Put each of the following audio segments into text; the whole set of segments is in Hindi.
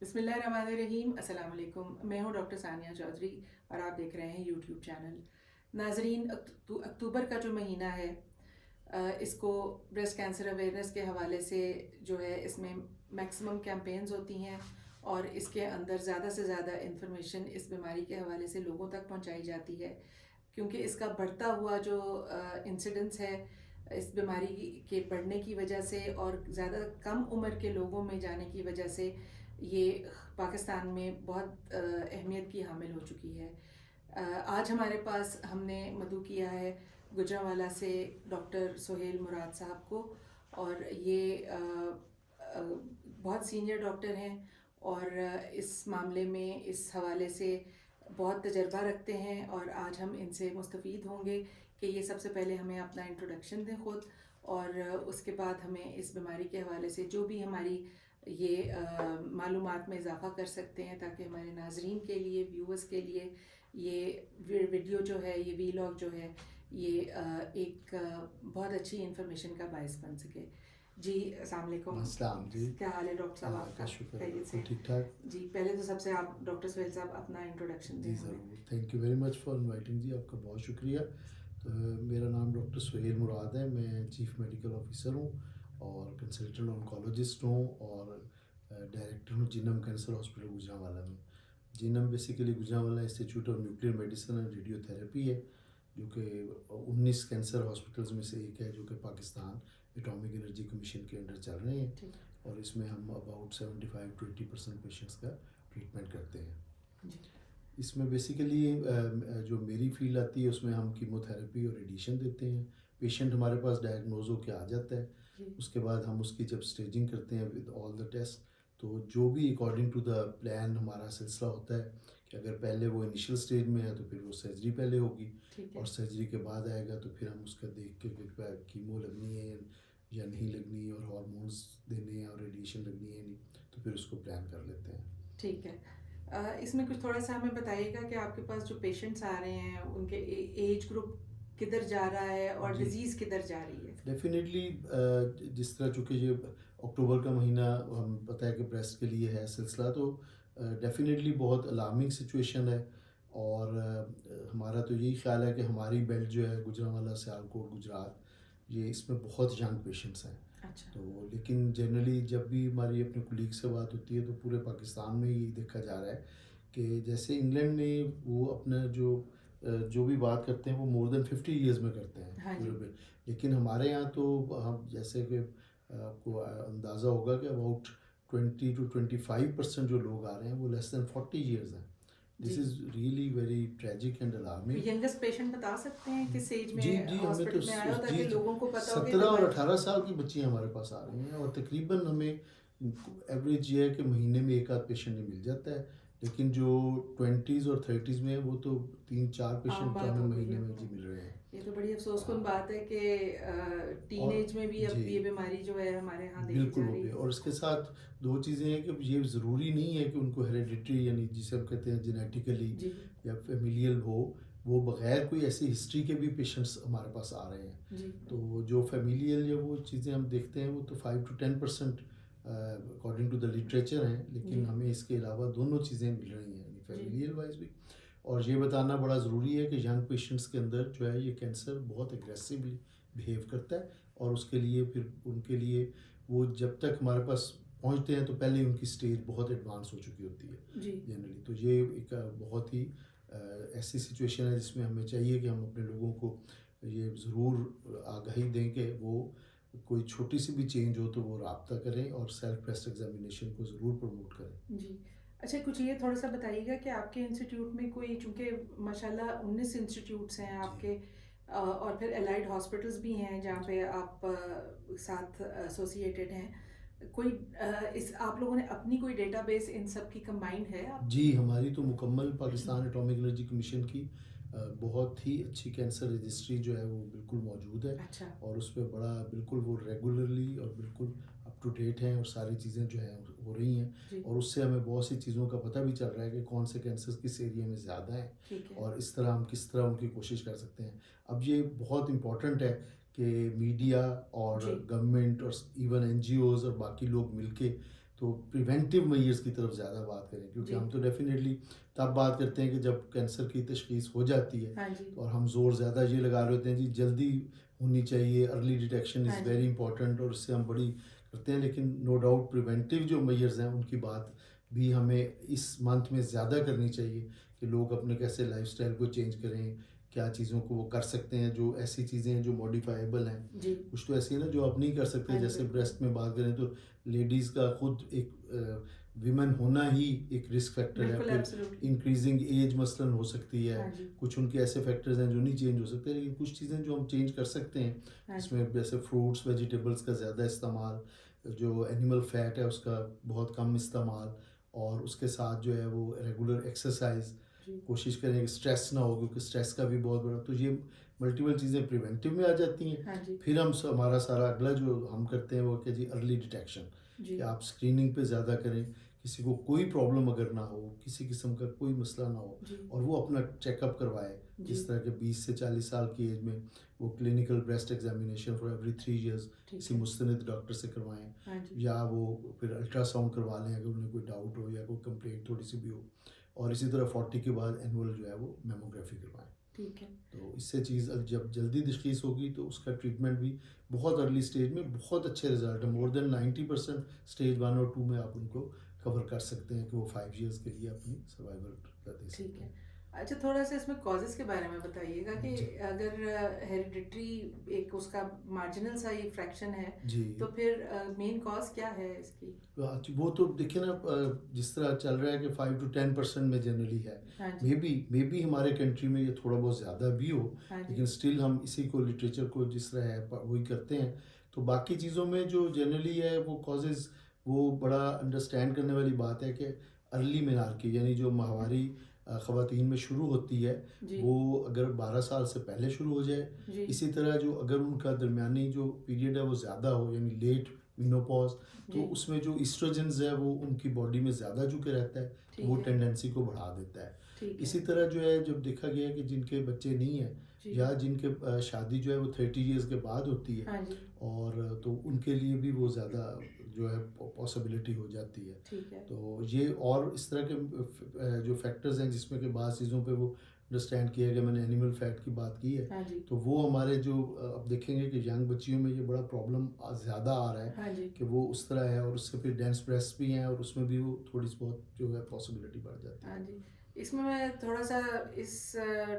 बिस्मिल्लाहिर्रहमानिर्रहीम। अस्सलाम वालेकुम। मैं हूं डॉक्टर सानिया चौधरी और आप देख रहे हैं यूट्यूब चैनल। नाजरीन, अक्टूबर का जो महीना है, इसको ब्रेस्ट कैंसर अवेयरनेस के हवाले से जो है, इसमें मैक्सिमम कैंपेन्स होती हैं और इसके अंदर ज़्यादा से ज़्यादा इंफॉर्मेशन इस बीमारी के हवाले से लोगों तक पहुंचाई जाती है, क्योंकि इसका बढ़ता हुआ जो इंसिडेंस है इस बीमारी के बढ़ने की वजह से और ज़्यादा कम उम्र के लोगों में जाने की वजह से ये पाकिस्तान में बहुत अहमियत की हामिल हो चुकी है। आज हमारे पास हमने मदऊ किया है गुजरांवाला से डॉक्टर सोहेल मुराद साहब को, और ये बहुत सीनियर डॉक्टर हैं और इस मामले में इस हवाले से बहुत तजर्बा रखते हैं, और आज हम इनसे मुस्तफ़ीद होंगे कि ये सबसे पहले हमें अपना इंट्रोडक्शन दें ख़ुद, और उसके बाद हमें इस बीमारी के हवाले से जो भी हमारी ये मालूमात में इजाफ़ा कर सकते हैं, ताकि हमारे नाजरीन के लिए, व्यूअर्स के लिए ये वीडियो जो है, ये वीलॉग जो है, ये एक बहुत अच्छी इंफॉर्मेशन का बायस बन सके। जी, अस्सलाम वालेकुम। अस्सलाम जी। क्या हाल है डॉक्टर साहब अल्लाह आपका? का शुक्र है, खैरियत से? बिल्कुल ठीक ठाक। जी, पहले तो सबसे आप डॉक्टर सोहेल साहब अपना इंट्रोडक्शन जी दें हमें। ज़रूर, thank you very much for inviting जी, आपका बहुत शुक्रिया। तो मेरा नाम डॉक्टर सोहेल मुराद है, मैं चीफ़ मेडिकल ऑफिसर हूँ और कंसल्टेंट ऑन्कोलॉजिस्ट हूँ और डायरेक्टर हूँ जिनम कैंसर हॉस्पिटल गुजरांवाला में। जिनम basically Gujranwala institute of nuclear medicine and radiotherapy है, जो कि 19 कैंसर हॉस्पिटल्स में से एक है, जो कि पाकिस्तान एटॉमिक एनर्जी कमीशन के अंडर चल रहे हैं, ठीक और इसमें हम अबाउट 75-20% पेशेंट्स का ट्रीटमेंट करते हैं। है जी। इसमें बेसिकली जो मेरी फील्ड आती है, उसमें हम कीमोथेरेपी और रेडिएशन देते हैं। पेशेंट हमारे पास डायग्नोज होकर आ जाता है, जी। उसके बाद हम उसकी जब स्टेजिंग करते हैं विद ऑल द टेस्ट, तो जो भी अकॉर्डिंग टू द प्लान हमारा सिलसिला होता है कि अगर पहले वो इनिशियल स्टेज में है तो फिर वो सर्जरी पहले होगी, ठीक है। और सर्जरी के बाद आएगा तो फिर हम उसका देख के कीमो लगनी है या नहीं लगनी, और हार्मोन्स देने हैं और रेडिएशन लगनी है नहीं, तो फिर उसको प्लान कर लेते हैं। ठीक है। इसमें कुछ थोड़ा सा हमें बताइएगा कि आपके पास जो पेशेंट्स आ रहे हैं, उनके एज ग्रुप किधर जा रहा है और जी डिज़ीज़ किधर जा रही है? डेफिनेटली, जिस तरह चूँकि ये अक्टूबर का महीना हम पता है कि ब्रेस्ट के लिए है सिलसिला, तो डेफिनेटली बहुत अलार्मिंग सिचुएशन है, और हमारा तो यही ख्याल है कि हमारी बेल्ट जो है गुजरांवाला, सियालकोट, गुजरात, ये इसमें बहुत यंग पेशेंट्स हैं। अच्छा। तो लेकिन जनरली जब भी हमारी अपने कुलीग से बात होती है, तो पूरे पाकिस्तान में यही देखा जा रहा है कि जैसे इंग्लैंड में वो अपना जो भी बात करते हैं वो मोर देन 50 ईयर्स में करते हैं हाँ पूरे जी। पे, लेकिन हमारे यहाँ तो हम जैसे कि आपको अंदाज़ा होगा कि अबाउट 20 to 25% जो लोग आ रहे हैं वो लेस दैन 40 ईयर्स हैं। जी। This is really very tragic and कोई अलार्मिंग। यंगेस्ट पेशेंट बता सकते हैं किस एज जी में जी, हमें तो हॉस्पिटल में आया हो, जी ताकि जी, लोगों को पता हो कि 17 और हमारे। 18 साल की बच्चियाँ हमारे पास आ रही हैं, और तकरीबन हमें एवरेज ये है कि महीने में एक आध पेशेंट ही मिल जाता है, लेकिन जो 20s और 30s में है वो तो 3-4 आम पेशेंट तो बात हमें हो गई महीने है। में जी मिल रहे हैं। ये तो बड़ी अफसोसकुन हाँ, बात है कि टीन और एज में भी जी अब ये बीमारी जो है हमारे यहाँ देखी बिल्कुल जा वो रही भी, है। और इसके साथ दो चीज़ें हैं कि ये ज़रूरी नहीं है कि उनको हेरेडिटरी, यानी जिसे हम कहते हैं जेनेटिकली जी। या फेमिलियल हो, वो बग़ैर कोई ऐसी हिस्ट्री के भी पेशेंट्स हमारे पास आ रहे हैं। जी। तो जो फेमिलियल या वो चीज़ें हम देखते हैं वो तो 5 to 10% according to the literature हैं, जी। लेकिन हमें इसके अलावा दोनों चीज़ें मिल रही हैं, यानी जी। फेमिलियल वाइज भी। और ये बताना बड़ा ज़रूरी है कि यंग पेशेंट्स के अंदर जो है ये कैंसर बहुत एग्रेसिवली बिहेव करता है, और उसके लिए फिर उनके लिए वो जब तक हमारे पास पहुंचते हैं तो पहले ही उनकी स्टेज बहुत एडवांस हो चुकी होती है जी। जनरली। तो ये एक बहुत ही ऐसी सिचुएशन है जिसमें हमें चाहिए कि हम अपने लोगों को ये ज़रूर आगाही दें कि वो कोई छोटी सी भी चेंज हो तो वो रब्ता करें और सेल्फ ब्रेस्ट एग्जामिनेशन को ज़रूर प्रमोट करें। जी। अच्छा, कुछ ये थोड़ा सा बताइएगा कि आपके इंस्टीट्यूट में कोई, चूँकि माशाल्लाह 19 इंस्टीट्यूट्स हैं जी आपके, और फिर एलाइड हॉस्पिटल्स भी हैं जहाँ पे आप साथ एसोसिएटेड हैं। कोई इस आप लोगों ने अपनी कोई डेटाबेस इन सब की कंबाइंड है आप? जी, हमारी तो मुकम्मल पाकिस्तान एटॉमिक एनर्जी कमीशन की बहुत ही अच्छी कैंसर रजिस्ट्री जो है वो बिल्कुल मौजूद है, अच्छा। और उस पे बड़ा बिल्कुल वो रेगुलरली और बिल्कुल अप टू डेट हैं, और सारी चीज़ें जो हैं हो रही हैं, जी। और उससे हमें बहुत सी चीज़ों का पता भी चल रहा है कि कौन से कैंसर किस एरिया में ज़्यादा हैं, ठीक है। और इस तरह हम किस तरह उनकी कोशिश कर सकते हैं। अब ये बहुत इम्पॉर्टेंट है कि मीडिया और जी। गवर्नमेंट और इवन एनजीओज़ और बाकी लोग मिलके तो प्रिवेंटिव मेजर्स की तरफ ज़्यादा बात करें, क्योंकि जी। हम तो डेफिनेटली तब बात करते हैं कि जब कैंसर की तशखीस हो जाती है, हाँ जी। और हम ज़ोर ज़्यादा ये लगा रहे होते हैं जी जल्दी होनी चाहिए, अर्ली डिटेक्शन हाँ इज़ जी। वेरी इंपॉर्टेंट, और इससे हम बड़ी करते हैं। लेकिन नो डाउट प्रिवेंटिव जो मेजर्स हैं उनकी बात भी हमें इस मंथ में ज़्यादा करनी चाहिए, कि लोग अपने कैसे लाइफस्टाइल को चेंज करें, क्या चीज़ों को वो कर सकते हैं, जो ऐसी चीज़ें हैं जो मॉडिफाइबल हैं। जी। कुछ तो ऐसी है ना जो आप नहीं कर सकते, हाँ जी, जैसे बिल्कुल। ब्रेस्ट में बात करें तो लेडीज़ का खुद एक विमेन होना ही एक रिस्क फैक्टर है। बिल्कुल, फिर एब्सोल्युटली। इंक्रीजिंग एज मसलन हो सकती है, हाँ जी। कुछ उनके ऐसे फैक्टर्स हैं जो नहीं चेंज हो सकते, लेकिन कुछ चीज़ें जो हम चेंज कर सकते हैं, हाँ जी। इसमें जैसे फ्रूट्स वेजिटेबल्स का ज़्यादा इस्तेमाल, जो एनिमल फैट है उसका बहुत कम इस्तेमाल, और उसके साथ जो है वो रेगुलर एक्सरसाइज, जी। कोशिश करें कि स्ट्रेस ना हो, क्योंकि स्ट्रेस का भी बहुत बड़ा, तो ये मल्टीपल चीज़ें प्रिवेंटिव में आ जाती हैं। हाँ जी। फिर हमारा सारा अगला जो हम करते हैं वो क्या जी, अर्ली डिटेक्शन, जी। कि आप स्क्रीनिंग पे ज़्यादा करें, किसी को कोई प्रॉब्लम अगर ना हो, किसी किस्म का कोई मसला ना हो, जी। और वो अपना चेकअप करवाए। जी। जिस तरह के 20 से 40 साल की एज में वो clinical breast examination for every 3 years ठीक किसी है। मुस्तनद डॉक्टर से करवाएं, हाँ जी। या वो फिर अल्ट्रासाउंड करवा लें अगर उन्हें कोई डाउट हो या कोई कंप्लेंट थोड़ी सी भी हो, और इसी तरह 40 के बाद एनुअल जो है वो मेमोग्राफी करवाएं। ठीक है। तो इससे चीज़ जब जल्दी तशख़ीस होगी तो उसका ट्रीटमेंट भी बहुत अर्ली स्टेज में बहुत अच्छे रिजल्ट है, मोर देन 90% स्टेज 1 और 2 में आप उनको कवर कर सकते हैं, कि वो 5 ईयर्स के लिए अपनी सर्वाइवल दे ठीक सकते है। हैं। अच्छा, थोड़ा-सा इसमें कॉजेज़ के बारे में बताइएगा कि जी। अगर हेरिडिटरी एक उसका मार्जिनल सा ये फ्रैक्शन है, जी। तो फिर मेन कॉज़ क्या है इसकी? वो तो देखिए ना, जिस तरह चल रहा है कि 5 to 10% में जनरली है। हाँ जी। मे बी हमारे कंट्री में ये थोड़ा बहुत ज़्यादा भी हो, हाँ जी। लेकिन स्टिल हम इसी को लिटरेचर को जिस तरह है वही करते हैं। तो बाकी चीज़ों में जो जनरली है वो कॉजेज़, वो बड़ा अंडरस्टैंड करने वाली बात है कि अर्ली मेनार्की, यानी जो माहवारी ख़वातीन में शुरू होती है, जी। वो अगर 12 साल से पहले शुरू हो जाए। जी। इसी तरह जो अगर उनका दरमियानी जो पीरियड है वो ज़्यादा हो, यानी लेट मीनोपॉज़, तो जी। उसमें जो ईस्ट्रोजन्स है वो उनकी बॉडी में ज़्यादा झुके रहता है, तो वो ठीक है। टेंडेंसी को बढ़ा देता है। ठीक है। इसी तरह जो है जब देखा गया है कि जिनके बच्चे नहीं हैं, जी। या जिनके शादी जो है वो 30 ईयर्स के बाद होती है, हाँ जी। और तो उनके लिए भी वो ज़्यादा जो है पॉसिबिलिटी हो जाती है। ठीक है। तो ये और इस तरह के जो फैक्टर्स हैं जिसमें कि बाद चीज़ों पे वो अंडरस्टैंड किया गया, मैंने एनिमल फैट की बात की है, हाँ जी। तो वो हमारे जो अब देखेंगे कि यंग बच्चियों में ये बड़ा प्रॉब्लम ज़्यादा आ रहा है, हाँ जी। कि वो उस तरह है, और उससे फिर डेंस ब्रेस्ट भी हैं, और उसमें भी वो थोड़ी सी बहुत जो है पॉसिबिलिटी बढ़ जाती हाँ है। जी। इसमें मैं थोड़ा-सा इस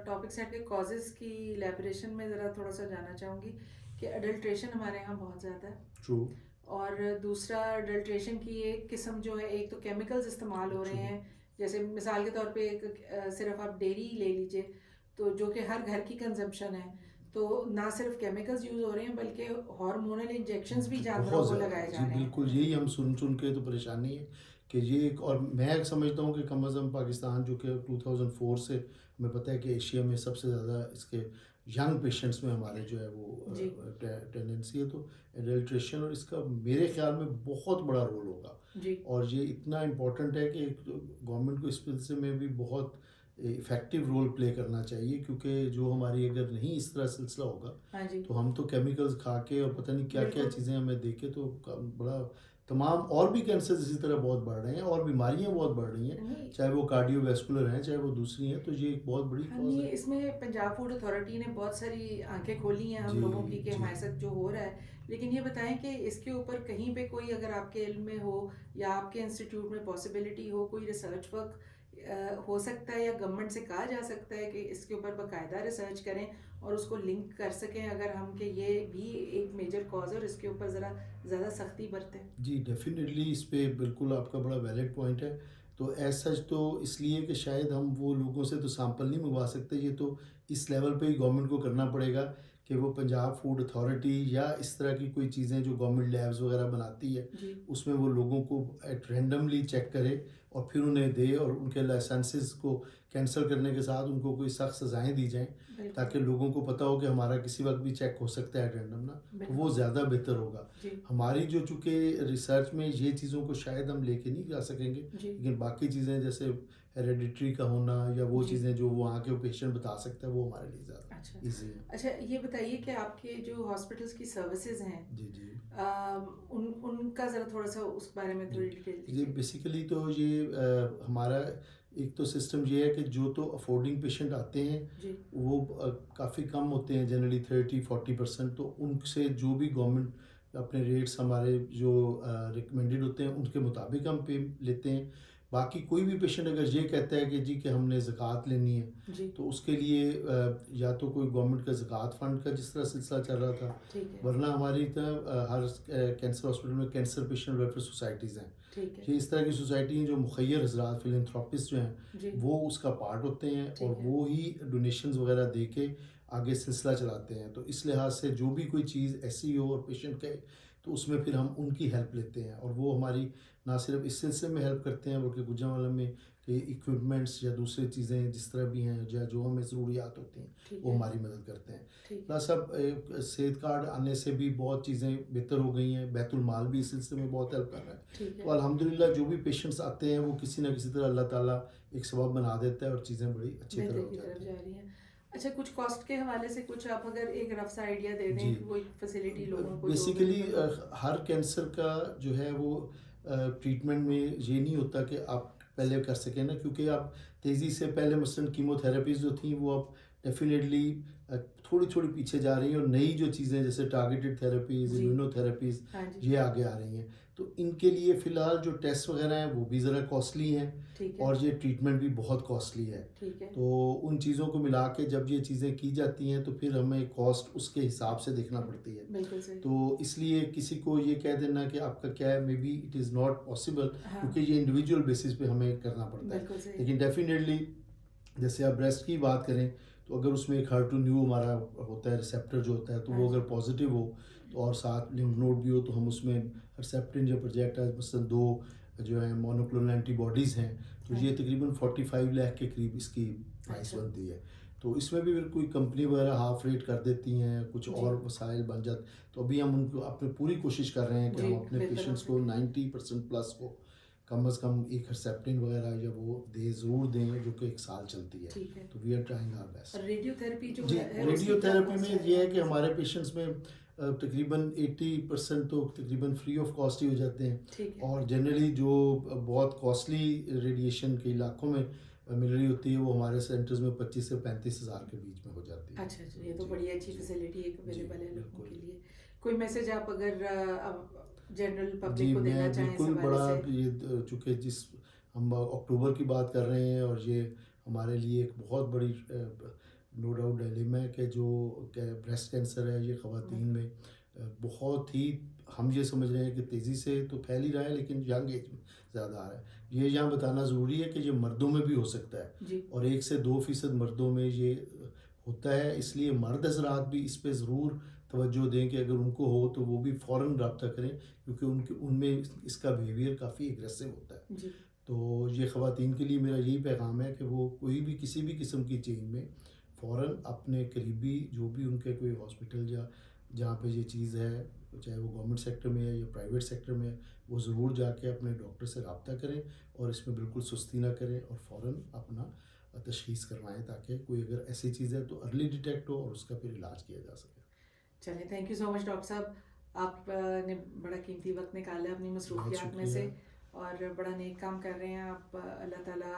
टॉपिक सेट के कॉजेज़ की इलैबोरेशन में ज़रा थोड़ा-सा जानना चाहूँगी कि अडल्ट्रेशन हमारे यहाँ बहुत ज़्यादा है, ट्रू। और दूसरा अडल्ट्रेशन की एक किस्म जो है, एक तो केमिकल्स इस्तेमाल हो रहे ट्रू। हैं, जैसे मिसाल के तौर पे एक सिर्फ आप डेयरी ही ले लीजिए, तो जो कि हर घर की कंजम्पशन है, तो ना सिर्फ केमिकल्स यूज़ हो रहे हैं बल्कि हार्मोनल इंजेक्शंस भी जानवरों बहुत को ज़्यादा लगाए जी, जा रहे हैं। बिल्कुल यही हम सुन सुन के तो परेशानी है, कि ये एक, और मैं समझता हूँ कि कम अज़ कम पाकिस्तान जो कि 2004 से हमें पता है कि एशिया में सबसे ज़्यादा इसके यंग पेशेंट्स में हमारे जो है वो जी। टेंडेंसी है, तो एडल्ट्रेशन और इसका मेरे ख्याल में बहुत बड़ा रोल होगा, जी। और ये इतना इम्पोर्टेंट है कि गवर्नमेंट को इस सिलसिले में भी बहुत इफ़ेक्टिव रोल प्ले करना चाहिए, क्योंकि जो हमारी अगर नहीं इस तरह सिलसिला होगा, हाँ जी। तो हम तो केमिकल्स खा के और पता नहीं क्या क्या बिल्कुल। चीज़ें हमें देखे, तो बड़ा तमाम और भी कैंसर इसी तरह बहुत बढ़ रहे हैं, और बीमारियां बहुत बढ़ रही हैं, नहीं। चाहे वो कार्डियोवैस्कुलर हैं, चाहे वो दूसरी हैं, तो ये एक बहुत बड़ी हाँ, कॉज नहीं, है। इसमें पंजाब फूड अथॉरिटी ने बहुत सारी आंखें खोली हैं हम जी। लोगों की कि जी। हमारे साथ जो हो रहा है। लेकिन ये बताएं कि इसके ऊपर कहीं पे कोई, अगर आपके इल्म में हो या आपके इंस्टीट्यूट में पॉसिबिलिटी हो, कोई रिसर्च वर्क हो सकता है, या गवर्नमेंट से कहा जा सकता है कि इसके ऊपर बाकायदा रिसर्च करें और उसको लिंक कर सकें, अगर हम, कि ये भी एक मेजर कॉज है और इसके ऊपर ज़रा ज़्यादा सख्ती बरतें। जी, डेफ़िनेटली इस पे बिल्कुल आपका बड़ा वैलिड पॉइंट है। तो एज़ सच तो इसलिए कि शायद हम वो लोगों से तो सैंपल नहीं मंगवा सकते, ये तो इस लेवल पे ही गवर्नमेंट को करना पड़ेगा, कि वो पंजाब फूड अथॉरिटी या इस तरह की कोई चीज़ें जो गवर्नमेंट लैब्स वगैरह बनाती है, जी। उसमें वो लोगों को एट रैंडमली चेक करे, और फिर उन्हें दे और उनके लाइसेंसेस को कैंसिल करने के साथ उनको कोई सख्त सज़ाएं दी जाएं, बिल्कुल ताकि लोगों को पता हो कि हमारा किसी वक्त भी चेक हो सकता है रैंडम ना, तो वो बिल्कुल ज़्यादा बेहतर होगा। जी हमारी जो चूँकि रिसर्च में ये चीज़ों को शायद हम लेके नहीं जा सकेंगे, जी लेकिन बाकी चीज़ें जैसे हेरेडिटरी का होना या वो जी चीज़ें जो वहाँ के पेशेंट बता सकता है, वो हमारे लिए ज़्यादा अच्छा ईजी है। अच्छा ये बताइए कि आपके जो हॉस्पिटल्स की सर्विसेज हैं जी जी उन उनका ज़रा थोड़ा सा उस बारे में जी थोड़ी डिटेल ये दीजिए बेसिकली तो ये हमारा एक तो सिस्टम ये है कि जो तो अफोर्डिंग पेशेंट आते हैं जी वो काफ़ी कम होते हैं, जनरली 30-40%, तो उनसे जो भी गवर्नमेंट अपने रेट्स हमारे जो रिकमेंडेड होते हैं उनके मुताबिक हम पे लेते हैं। बाकी कोई भी पेशेंट अगर ये कहता है कि जी कि हमने ज़कात लेनी है, जी तो उसके लिए या तो कोई गवर्नमेंट का ज़कात फ़ंड का जिस तरह सिलसिला चल रहा था, ठीक है वरना हमारी तरह हर कैंसर हॉस्पिटल में कैंसर पेशेंट वेलफेयर सोसाइटीज़ हैं। ठीक है ये इस तरह की सोसाइटी हैं जो मुखैर हजरात फिलंथ्रोपिस्ट जो हैं जी वो उसका पार्ट होते हैं और ठीक है वो ही डोनेशंस वगैरह दे के आगे सिलसिला चलाते हैं। तो इस लिहाज से जो भी कोई चीज़ ऐसी हो और पेशेंट कहे, तो उसमें फिर हम उनकी हेल्प लेते हैं और वो हमारी ना सिर्फ इस सिलसिले में हेल्प करते हैं बल्कि गुजरांवाला में कि इक्विपमेंट्स या दूसरी चीज़ें जिस तरह भी हैं या जो हमें ज़रूरियात होती हैं ठीक वो है हमारी मदद करते हैं। ठीक है प्लस अब सेहत कार्ड आने से भी बहुत चीज़ें बेहतर हो गई हैं, बैतुल माल भी इस सिलसिले में बहुत हेल्प कर रहा है। ठीक तो है अल्हम्दुलिल्लाह जो भी पेशेंट्स आते हैं वो किसी ना किसी तरह अल्लाह ताला एक सबब बना देता है और चीज़ें बड़ी अच्छी तरह बेहतर हो की तरफ जाती जा हैं। रही हैं अच्छा कुछ कॉस्ट के हवाले से कुछ आप अगर एक रफ सा आइडिया दे जी दें कि वो एक फैसिलिटी लोगों को जो बेसिकली अवेलेबल हो हर कैंसर का जो है वो ट्रीटमेंट में ये नहीं होता कि आप पहले कर सकें ना, क्योंकि आप तेज़ी से पहले मसलन कीमोथेरेपीज़ जो थी वो अब डेफिनेटली थोड़ी थोड़ी पीछे जा रही हैं और नई जो चीज़ें जैसे टारगेटेड थेरेपीज़ जी इम्यूनोथेरेपीज़ हाँ जी ये आगे आ रही हैं। तो इनके लिए फ़िलहाल जो टेस्ट वगैरह हैं वो भी ज़रा कॉस्टली हैं ठीक है और ये ट्रीटमेंट भी बहुत कॉस्टली है। ठीक है तो उन चीज़ों को मिला के जब ये चीज़ें की जाती हैं तो फिर हमें कॉस्ट उसके हिसाब से देखना पड़ती है। बिल्कुल सही तो इसलिए किसी को ये कह देना कि आपका क्या है, may be it is not possible, हाँ क्योंकि ये इंडिविजुअल बेसिस पे हमें करना पड़ता है। बिल्कुल सही लेकिन डेफिनेटली जैसे आप ब्रेस्ट की बात करें तो अगर उसमें एक HER2 न्यू हमारा होता है रिसेप्टर जो होता है, तो हाँ वो जी अगर पॉजिटिव हो तो और साथ लिम्फ नोड भी हो तो हम उसमें रिसेप्टिन जो प्रोजेक्ट है मसलन 2 जो है मोनोक्लोनल एंटीबॉडीज़ हैं, तो हाँ ये जी तकरीबन 45 लाख के करीब इसकी प्राइस अच्छा बनती है। तो इसमें भी फिर कोई कंपनी वगैरह हाफ रेट कर देती हैं, कुछ जी और वसाइल बन जाते, तो अभी हम उनको अपने पूरी कोशिश कर रहे हैं कि जी हम अपने बेहतर हो पेशेंट्स को सके 90% प्लस को कम से कम एक हर्सेप्टिन वगैरह या वो दे ज़रूर दें जो कि 1 साल चलती है। ठीक है तो we are trying our best. और रेडियोथेरेपी जो जी है उसकी क्या रेडियोथेरेपी कॉस्ट में है ये है कि वैसे हमारे पेशेंट्स में तकरीबन 80% तो तकरीबन फ्री ऑफ कॉस्ट ही हो जाते हैं ठीक है और जनरली जो बहुत कॉस्टली रेडिएशन के इलाकों में मिल रही होती है वो हमारे सेंटर्स में 25 से 35 हज़ार के बीच में हो जाती है। अच्छा अच्छा ये तो जी बड़ी अच्छी जी फैसिलिटी एक जी अवेलेबल है लोगों बिल्कुल। के लिए कोई मैसेज आप अगर जनरल पब्लिक जी को देना मैं चाहें इस बिल्कुल हवाले बड़ा से ये चूँकि जिस हम अक्टूबर की बात कर रहे हैं और ये हमारे लिए एक बहुत बड़ी नो डाउट डिलेमा है कि जो ब्रेस्ट कैंसर है ये ख़वातीन में बहुत ही हम ये समझ रहे हैं कि तेज़ी से तो फैल ही रहा है लेकिन यंग एज में ज़्यादा आ रहा है। ये यहाँ बताना ज़रूरी है कि ये मर्दों में भी हो सकता है जी और 1 से 2% मर्दों में ये होता है, इसलिए मर्द हज़रात भी इस पे ज़रूर तवज्जो दें कि अगर उनको हो तो वो भी फ़ौरन रब्ता करें, क्योंकि उनके उनमें इसका बिहेवियर काफ़ी एग्रेसिव होता है। जी तो ये ख़वातीन के लिए मेरा यही पैगाम है कि वो कोई भी किसी भी किस्म की चेन में फ़ौरन अपने करीबी जो भी उनके कोई हॉस्पिटल या जहाँ पे ये चीज़ है, चाहे वो गवर्नमेंट सेक्टर में है या प्राइवेट सेक्टर में है, वो ज़रूर जाके अपने डॉक्टर से रब्ता करें और इसमें बिल्कुल सुस्ती ना करें और फ़ौरन अपना तशख़ीस करवाएँ, ताकि कोई अगर ऐसी चीज़ है तो अर्ली डिटेक्ट हो और उसका फिर इलाज किया जा सके। चलिए thank you so much doctor साहब आप ने बड़ा कीमती वक्त निकाला अपनी बहुत मसरूफियात में शुक्रिया। से और बड़ा नेक काम कर रहे हैं आप अल्लाह ताला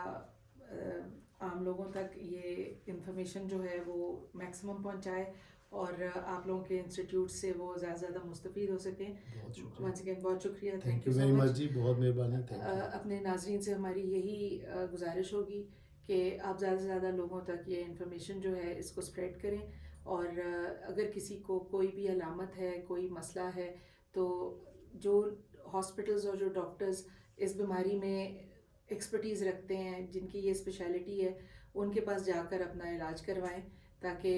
आम लोगों तक ये इंफॉर्मेशन जो है वो मैक्सिमम पहुंचाए और आप लोगों के इंस्टीट्यूट से वो ज़्यादा से ज़्यादा मुस्तफ़ीद हो सकें बहुत शुक्रिया। वंस अगेन बहुत शुक्रिया thank thank you you so very much much जी, बहुत मेहरबानी, थैंक यू। अपने नाजरीन से हमारी यही गुजारिश होगी कि आप ज़्यादा से ज़्यादा लोगों तक ये इन्फॉर्मेशन जो है इसको स्प्रेड करें और अगर किसी को कोई भी अलामत है कोई मसला है तो जो हॉस्पिटल्स और जो डॉक्टर्स इस बीमारी में एक्सपर्टीज़ रखते हैं जिनकी ये स्पेशलिटी है उनके पास जाकर अपना इलाज करवाएं ताकि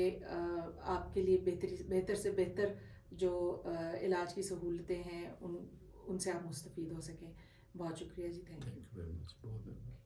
आपके लिए बेहतर से बेहतर जो इलाज की सहूलतें हैं उनसे आप मुस्तफ़ीद हो सकें बहुत शुक्रिया जी, thank you. Thank you very much, बहुत धन्यवाद।